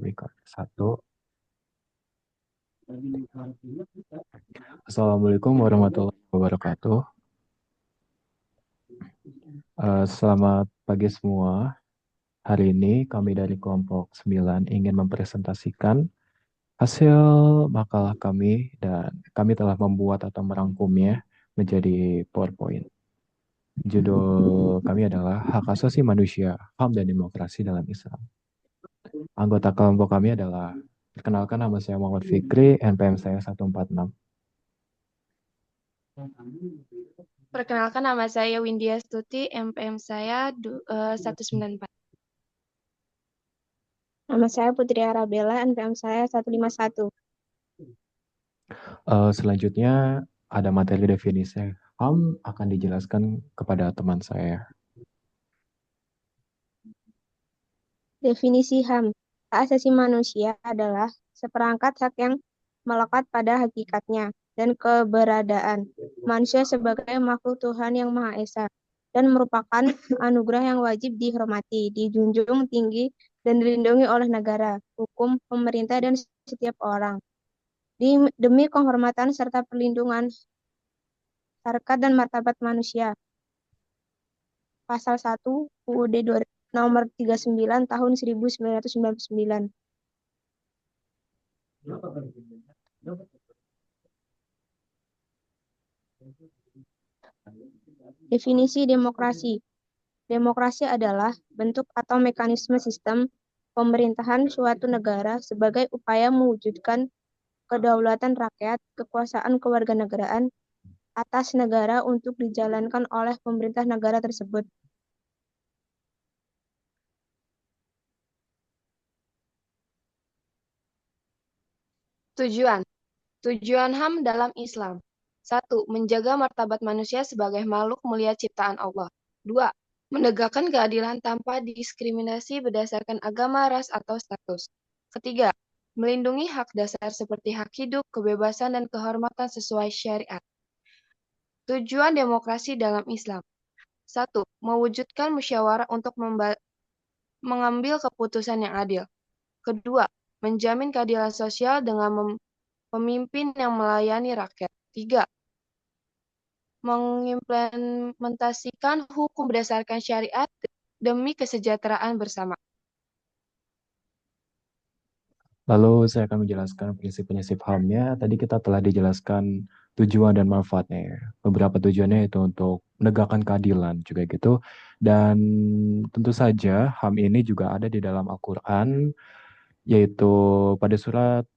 record. Satu. Assalamualaikum warahmatullahi wabarakatuh. Selamat pagi semua. Hari ini kami dari kelompok 9 ingin mempresentasikan hasil makalah kami dan kami telah membuat atau merangkumnya menjadi PowerPoint. Judul kami adalah Hak Asasi Manusia, HAM dan Demokrasi dalam Islam. Anggota kelompok kami adalah, perkenalkan, nama saya Muhammad Fikri, NPM saya 146. Perkenalkan, nama saya Windia Stuti, MPM saya 194. Nama saya Putri Arabella, NPM saya 151. Selanjutnya ada materi definisi HAM akan dijelaskan kepada teman saya. Definisi HAM. Hak asasi manusia adalah seperangkat hak yang melekat pada hakikatnya dan keberadaan manusia sebagai makhluk Tuhan yang Maha Esa dan merupakan anugerah yang wajib dihormati, dijunjung tinggi, dan dilindungi oleh negara, hukum, pemerintah, dan setiap orang. Demi kehormatan serta perlindungan harkat dan martabat manusia. Pasal 1 UUD nomor 39 tahun 1999. Definisi demokrasi. Demokrasi adalah bentuk atau mekanisme sistem pemerintahan suatu negara sebagai upaya mewujudkan kedaulatan rakyat, kekuasaan kewarganegaraan atas negara untuk dijalankan oleh pemerintah negara tersebut. Tujuan. Tujuan HAM dalam Islam. 1. Menjaga martabat manusia sebagai makhluk mulia ciptaan Allah. 2. Menegakkan keadilan tanpa diskriminasi berdasarkan agama, ras, atau status. Ketiga, melindungi hak dasar seperti hak hidup, kebebasan, dan kehormatan sesuai syariat. Tujuan demokrasi dalam Islam. 1. Mewujudkan musyawarah untuk mengambil keputusan yang adil. Kedua, menjamin keadilan sosial dengan pemimpin yang melayani rakyat. 3. Mengimplementasikan hukum berdasarkan syariat demi kesejahteraan bersama. Lalu saya akan menjelaskan prinsip-prinsip HAM-nya. Tadi kita telah dijelaskan tujuan dan manfaatnya. Beberapa tujuannya itu untuk menegakkan keadilan juga gitu. Dan tentu saja HAM ini juga ada di dalam Al-Quran, yaitu pada surat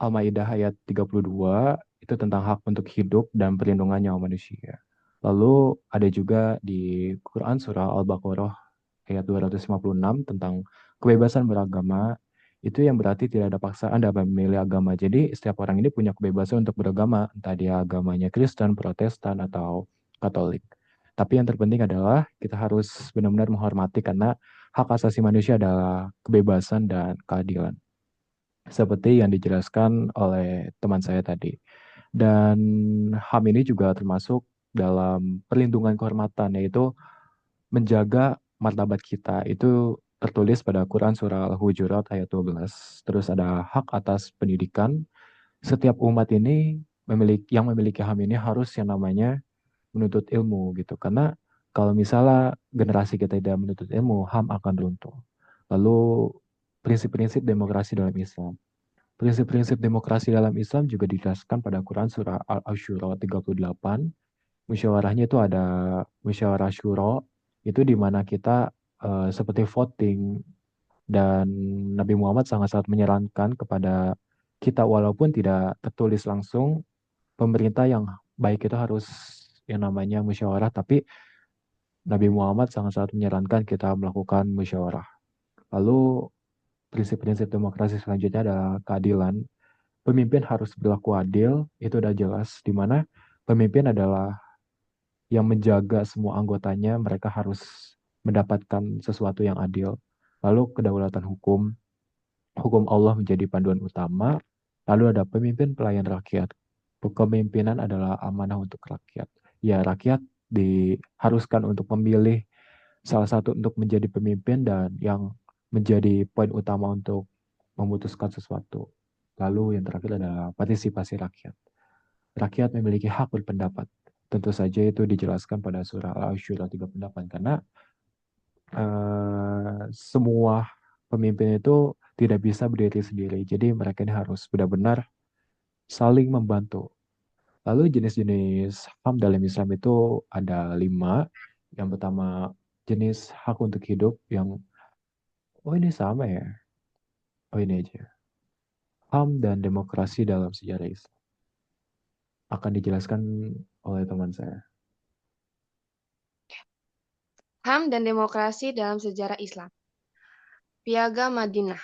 Al-Maidah ayat 32, itu tentang hak untuk hidup dan perlindungan nyawa manusia. Lalu ada juga di Quran surah Al-Baqarah ayat 256 tentang kebebasan beragama. Itu yang berarti tidak ada paksaan dalam memilih agama. Jadi setiap orang ini punya kebebasan untuk beragama, entah dia agamanya Kristen, Protestan, atau Katolik. Tapi yang terpenting adalah kita harus benar-benar menghormati karena hak asasi manusia adalah kebebasan dan keadilan. Seperti yang dijelaskan oleh teman saya tadi. Dan HAM ini juga termasuk dalam perlindungan kehormatan, yaitu menjaga martabat kita. Itu tertulis pada Quran surah Al-Hujurat ayat 12. Terus ada hak atas pendidikan. Setiap umat ini yang memiliki HAM ini harus yang namanya menuntut ilmu gitu. Karena kalau misalnya generasi kita tidak menuntut ilmu, HAM akan runtuh. Lalu prinsip-prinsip demokrasi dalam Islam. Prinsip-prinsip demokrasi dalam Islam juga dijelaskan pada Quran surah Al-Asyura 38. Musyawarahnya itu ada musyawarah syuro, itu di mana kita seperti voting, dan Nabi Muhammad sangat-sangat menyarankan kepada kita walaupun tidak tertulis langsung, pemerintah yang baik itu harus yang namanya musyawarah, tapi Nabi Muhammad sangat-sangat menyarankan kita melakukan musyawarah. Lalu prinsip-prinsip demokrasi selanjutnya adalah keadilan. Pemimpin harus berlaku adil, itu udah jelas, di mana pemimpin adalah yang menjaga semua anggotanya, mereka harus mendapatkan sesuatu yang adil. Lalu kedaulatan hukum, hukum Allah menjadi panduan utama. Lalu ada pemimpin pelayan rakyat. Kepemimpinan adalah amanah untuk rakyat. Ya, rakyat diharuskan untuk memilih salah satu untuk menjadi pemimpin, dan yang menjadi poin utama untuk memutuskan sesuatu. Lalu yang terakhir adalah partisipasi rakyat. Rakyat memiliki hak berpendapat. Tentu saja itu dijelaskan pada surah Al-Asyura 38 karena semua pemimpin itu tidak bisa berdiri sendiri. Jadi mereka ini harus benar-benar saling membantu. Lalu jenis-jenis HAM dalam Islam itu ada 5. Yang pertama jenis hak untuk hidup yang, oh ini sama ya, oh ini aja. HAM dan demokrasi dalam sejarah Islam. Akan dijelaskan oleh teman saya. HAM dan demokrasi dalam sejarah Islam. Piagam Madinah.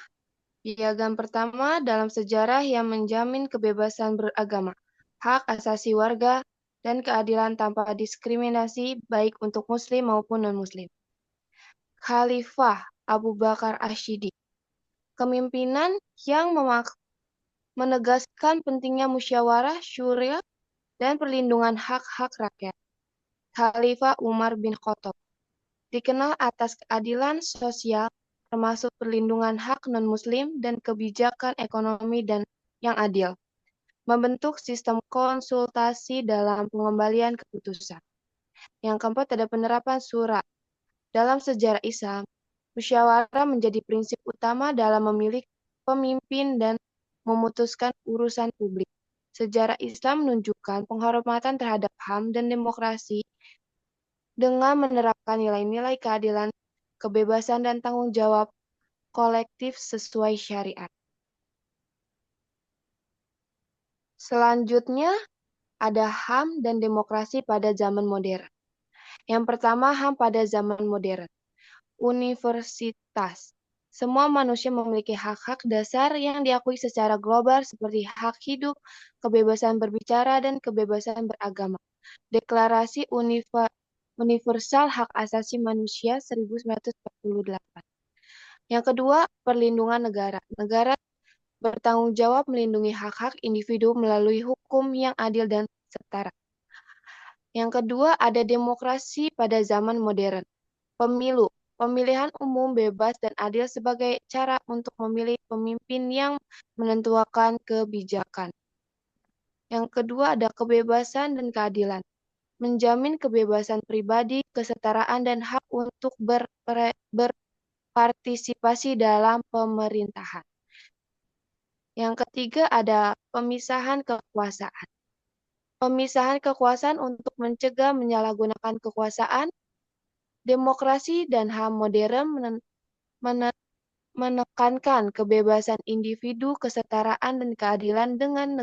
Piagam pertama dalam sejarah yang menjamin kebebasan beragama, hak asasi warga, dan keadilan tanpa diskriminasi baik untuk muslim maupun non-muslim. Khalifah Abu Bakar Asyidi. Kepemimpinan yang menegaskan pentingnya musyawarah, syura, dan perlindungan hak-hak rakyat. Khalifah Umar bin Khattab. Dikenal atas keadilan sosial, termasuk perlindungan hak non-muslim dan kebijakan ekonomi dan yang adil. Membentuk sistem konsultasi dalam pengembalian keputusan. Yang keempat ada penerapan syura. Dalam sejarah Islam, musyawarah menjadi prinsip utama dalam memilih pemimpin dan memutuskan urusan publik. Sejarah Islam menunjukkan penghormatan terhadap HAM dan demokrasi dengan menerapkan nilai-nilai keadilan, kebebasan, dan tanggung jawab kolektif sesuai syariat. Selanjutnya, ada HAM dan demokrasi pada zaman modern. Yang pertama, HAM pada zaman modern. Universitas. Semua manusia memiliki hak-hak dasar yang diakui secara global seperti hak hidup, kebebasan berbicara, dan kebebasan beragama. Deklarasi Universal Hak Asasi Manusia 1948. Yang kedua, perlindungan negara. Negara bertanggung jawab melindungi hak-hak individu melalui hukum yang adil dan setara. Yang kedua, ada demokrasi pada zaman modern. Pemilu. Pemilihan umum bebas dan adil sebagai cara untuk memilih pemimpin yang menentukan kebijakan. Yang kedua, ada kebebasan dan keadilan. Menjamin kebebasan pribadi, kesetaraan, dan hak untuk berpartisipasi dalam pemerintahan. Yang ketiga ada pemisahan kekuasaan. Pemisahan kekuasaan untuk mencegah menyalahgunakan kekuasaan. Demokrasi dan HAM modern menekankan kebebasan individu, kesetaraan, dan keadilan dengan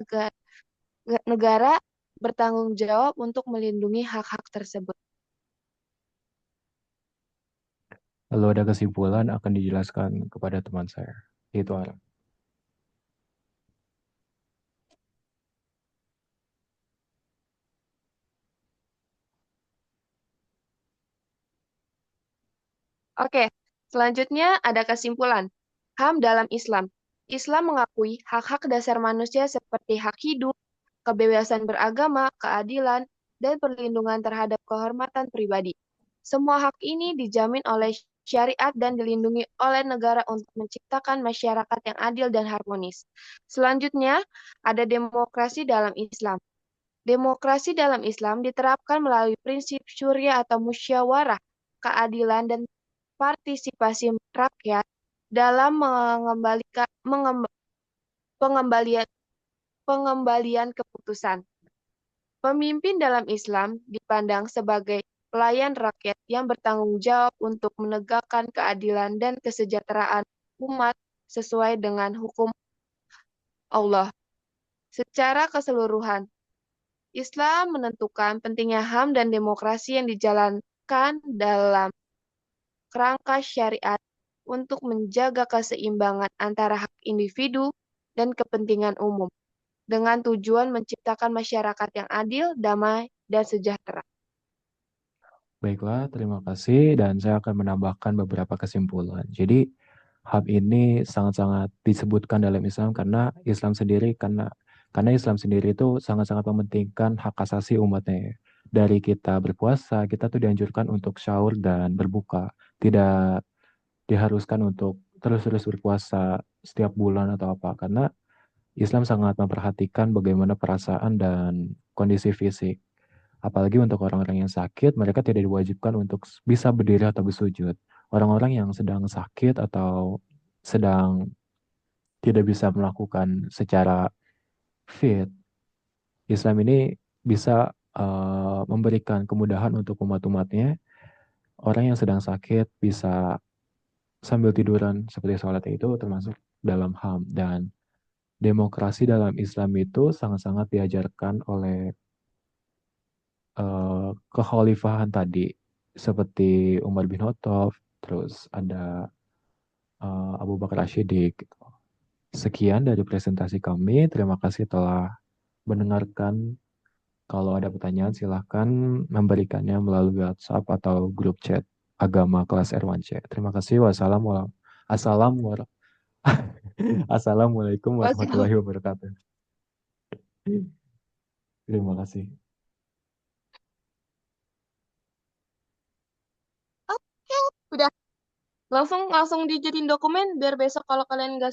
negara bertanggung jawab untuk melindungi hak-hak tersebut. Lalu ada kesimpulan akan dijelaskan kepada teman saya. Itu Aram. Oke, selanjutnya ada kesimpulan. HAM dalam Islam. Islam mengakui hak-hak dasar manusia seperti hak hidup, kebebasan beragama, keadilan, dan perlindungan terhadap kehormatan pribadi. Semua hak ini dijamin oleh syariat dan dilindungi oleh negara untuk menciptakan masyarakat yang adil dan harmonis. Selanjutnya, ada demokrasi dalam Islam. Demokrasi dalam Islam diterapkan melalui prinsip syuriah atau musyawarah, keadilan, dan partisipasi rakyat dalam pengembalian keputusan. Pemimpin dalam Islam dipandang sebagai pelayan rakyat yang bertanggung jawab untuk menegakkan keadilan dan kesejahteraan umat sesuai dengan hukum Allah. Secara keseluruhan, Islam menentukan pentingnya HAM dan demokrasi yang dijalankan dalam kerangka syariat untuk menjaga keseimbangan antara hak individu dan kepentingan umum, dengan tujuan menciptakan masyarakat yang adil, damai, dan sejahtera. Baiklah, terima kasih dan saya akan menambahkan beberapa kesimpulan. Jadi HAM ini sangat-sangat disebutkan dalam Islam karena Islam sendiri itu sangat-sangat mementingkan hak asasi umatnya. Dari kita berpuasa, kita tuh dianjurkan untuk sahur dan berbuka. Tidak diharuskan untuk terus-terus berpuasa setiap bulan atau apa, karena Islam sangat memperhatikan bagaimana perasaan dan kondisi fisik. Apalagi untuk orang-orang yang sakit, mereka tidak diwajibkan untuk bisa berdiri atau bersujud. Orang-orang yang sedang sakit atau sedang tidak bisa melakukan secara fit, Islam ini bisa memberikan kemudahan untuk umat-umatnya. Orang yang sedang sakit bisa sambil tiduran seperti sholat itu termasuk dalam HAM. Dan demokrasi dalam Islam itu sangat-sangat diajarkan oleh kekhalifahan tadi, seperti Umar bin Khattab, terus ada Abu Bakar Ashidik. Gitu. Sekian dari presentasi kami. Terima kasih telah mendengarkan. Kalau ada pertanyaan, silahkan memberikannya melalui WhatsApp atau grup chat agama kelas R1C. Terima kasih. Assalamualaikum Wassalam. warahmatullahi wabarakatuh. Terima kasih. Oke, udah. Langsung dijadiin dokumen biar besok kalau kalian nggak